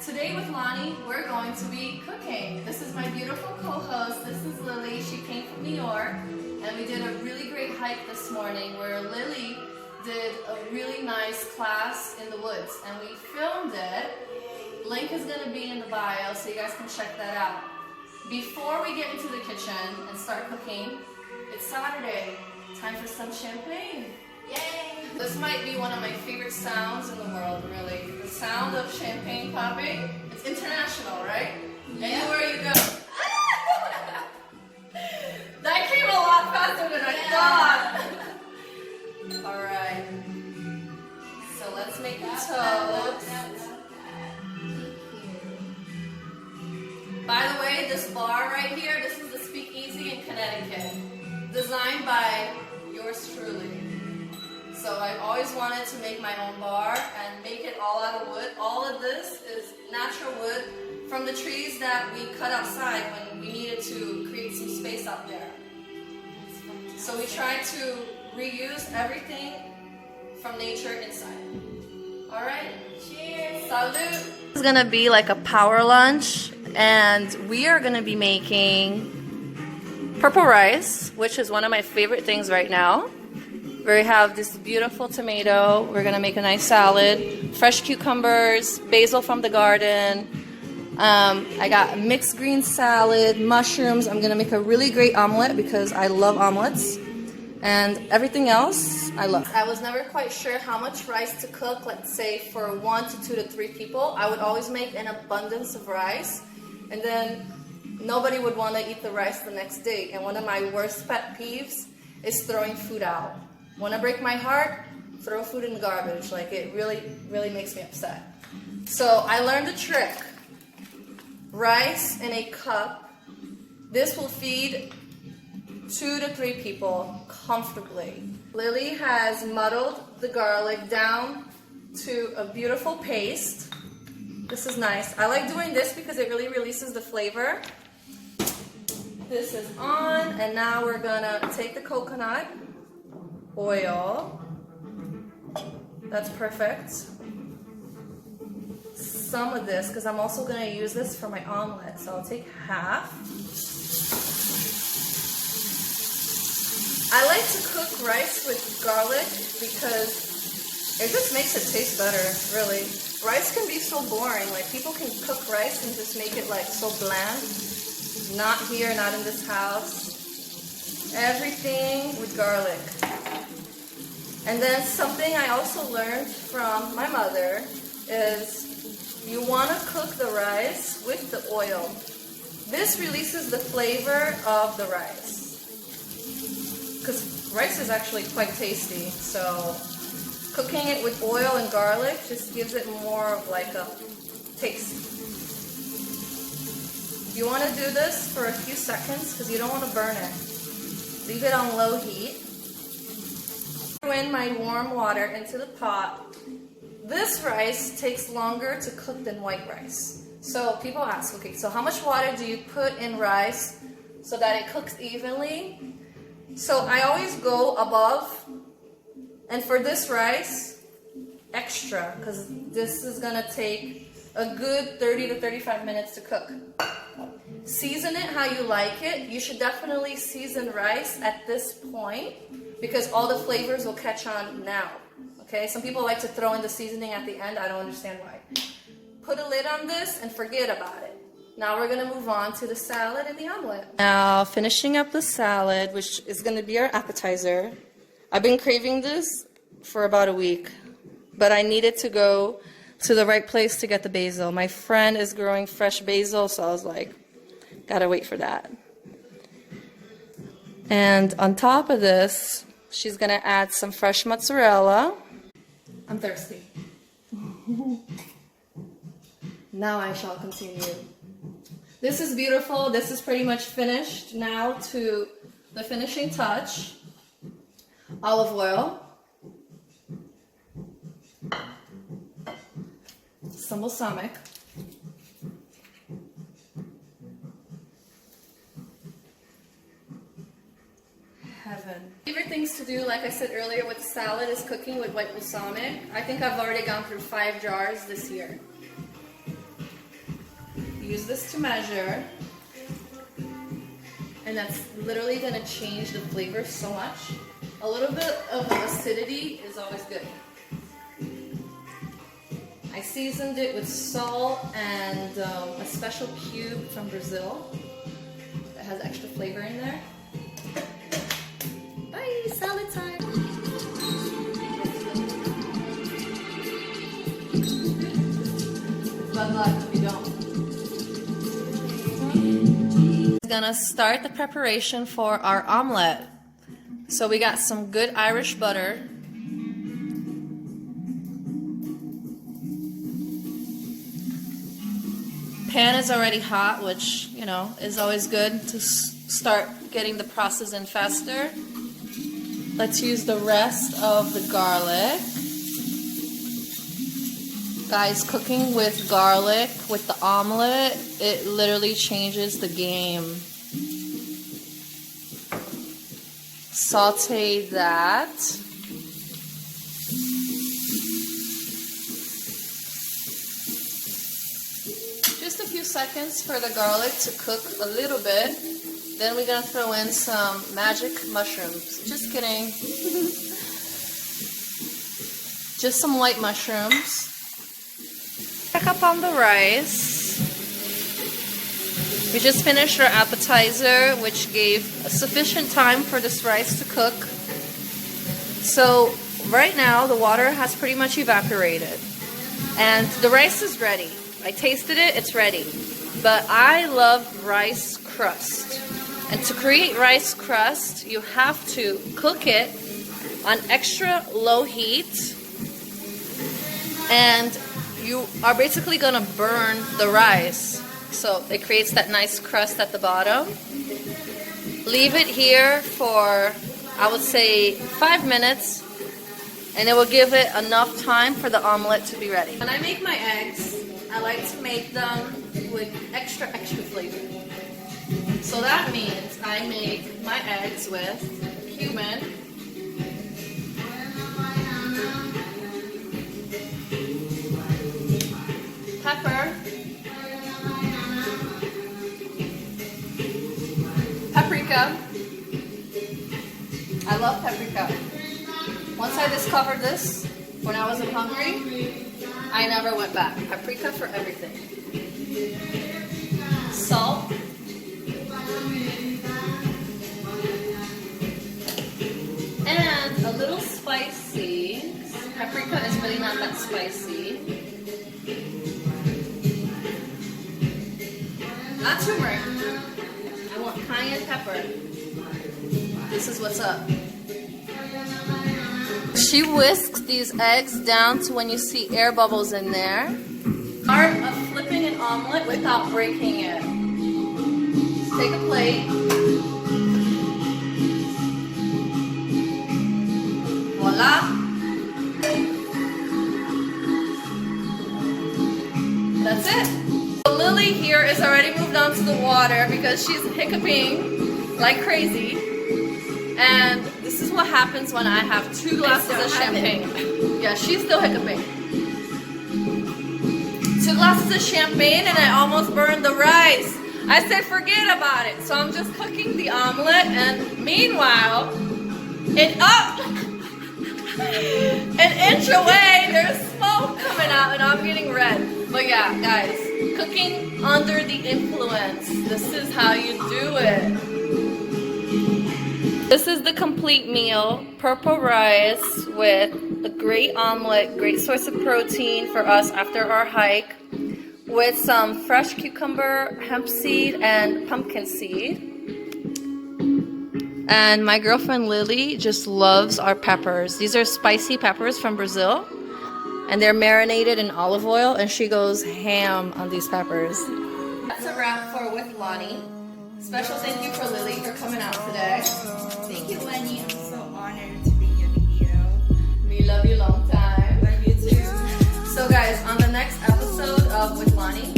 Today with Lonnie, we're going to be cooking. This is my beautiful co-host. This is Lily. She came from New York, and we did a really great hike this morning where Lily did a really nice class in the woods, and we filmed it. Link is going to be in the bio, so you guys can check that out. Before we get into the kitchen and start cooking, it's Saturday. Time for some champagne. Yay! This might be one of my favorite sounds in the world, really. The sound of champagne popping. It's international, right? Yeah. Anywhere you go. That came a lot faster than I thought. All right. So let's make the toast. By the way, this bar right here, this is the Speakeasy in Connecticut. Designed by yours truly. So I've always wanted to make my own bar and make it all out of wood. All of this is natural wood from the trees that we cut outside when we needed to create some space out there. So we try to reuse everything from nature inside. All right, cheers. Salud. This is gonna be like a power lunch, and we are gonna be making purple rice, which is one of my favorite things right now. We have this beautiful tomato. We're gonna make a nice salad, fresh cucumbers, basil from the garden. I got mixed green salad, mushrooms. I'm gonna make a really great omelet because I love omelets. And everything else, I love. I was never quite sure how much rice to cook, let's say for 1 to 2 to 3 people. I would always make an abundance of rice, and then nobody would want to eat the rice the next day. And one of my worst pet peeves is throwing food out. Want to break my heart? Throw food in the garbage. Like, it really, really makes me upset. So I learned a trick. Rice in a cup. This will feed 2 to 3 people comfortably. Lily has muddled the garlic down to a beautiful paste. This is nice. I like doing this because it really releases the flavor. This is on, and now we're gonna take the coconut oil. That's perfect. Some of this, because I'm also gonna use this for my omelet, so I'll take half. I like to cook rice with garlic because it just makes it taste better, really. Rice can be so boring. Like, people can cook rice and just make it like so bland. Not here, not in this house. Everything with garlic. And then something I also learned from my mother is you want to cook the rice with the oil. This releases the flavor of the rice. Because rice is actually quite tasty, so cooking it with oil and garlic just gives it more of like a taste. You want to do this for a few seconds because you don't want to burn it. Leave it on low heat. Throw in my warm water into the pot. This rice takes longer to cook than white rice. So people ask, okay, so how much water do you put in rice so that it cooks evenly? So I always go above, and for this rice, extra, because this is gonna take a good 30 to 35 minutes to cook. Season it how you like it. You should definitely season rice at this point because all the flavors will catch on now. Okay, some people like to throw in the seasoning at the end. I don't understand why. Put a lid on this and forget about it. Now we're gonna move on to the salad and the omelet. Now finishing up the salad, which is gonna be our appetizer. I've been craving this for about a week, but I needed to go to the right place to get the basil. My friend is growing fresh basil, so I was like, gotta wait for that. And on top of this, she's gonna add some fresh mozzarella. I'm thirsty. Now I shall continue. This is beautiful. This is pretty much finished. Now to the finishing touch. Olive oil. Some balsamic. Heaven. Favorite things to do, like I said earlier, with salad is cooking with white balsamic. I think I've already gone through 5 jars this year. use this to measure. And that's literally gonna change the flavor so much. A little bit of acidity is always good. I seasoned it with salt and a special cube from Brazil that has extra flavor in there. Bye, salad time. Bad luck if you don't. Gonna start the preparation for our omelet. So we got some good Irish butter. Pan is already hot, which, you know, is always good to start getting the process in faster. Let's use the rest of the garlic. Guys, cooking with garlic with the omelet, it literally changes the game. Saute that. Just a few seconds for the garlic to cook a little bit. Then we're gonna throw in some magic mushrooms. Just kidding. Just some white mushrooms. Check up on the rice. We just finished our appetizer, which gave sufficient time for this rice to cook. So right now the water has pretty much evaporated and the rice is ready. I tasted it, it's ready. But I love rice crust. And to create rice crust, you have to cook it on extra low heat, and you are basically gonna burn the rice. So it creates that nice crust at the bottom. Leave it here for, I would say, 5 minutes, and it will give it enough time for the omelet to be ready. When I make my eggs, I like to make them with extra flavor. So that means I make my eggs with cumin, pepper, paprika. I love paprika. Once I discovered this, when I was in Hungary, I never went back. Paprika for everything. Salt. And a little spicy. Paprika is really not that spicy. Not turmeric. I want cayenne pepper. This is what's up. She whisks these eggs down to when you see air bubbles in there. Art of flipping an omelet without breaking it. Take a plate. Voila. That's it. So Lily here is already moved on to the water because she's hiccuping like crazy. And this is what happens when I have 2 glasses of champagne. Yeah, she's still hiccuping. 2 glasses of champagne and I almost burned the rice. I said forget about it. So I'm just cooking the omelet, and meanwhile, an inch away, there's smoke coming out and I'm getting red. But yeah, guys, cooking under the influence. This is how you do it. This is the complete meal. Purple rice with a great omelet, great source of protein for us after our hike, with some fresh cucumber, hemp seed, and pumpkin seed. And my girlfriend Lily just loves our peppers. These are spicy peppers from Brazil, and they're marinated in olive oil, and she goes ham on these peppers. That's a wrap for With Lonnie. Special thank you for Lily for coming out today. Thank you, Lenny. I'm so honored to be in your video. We love you long time. Love you too. So guys, on the next episode of With Lonnie,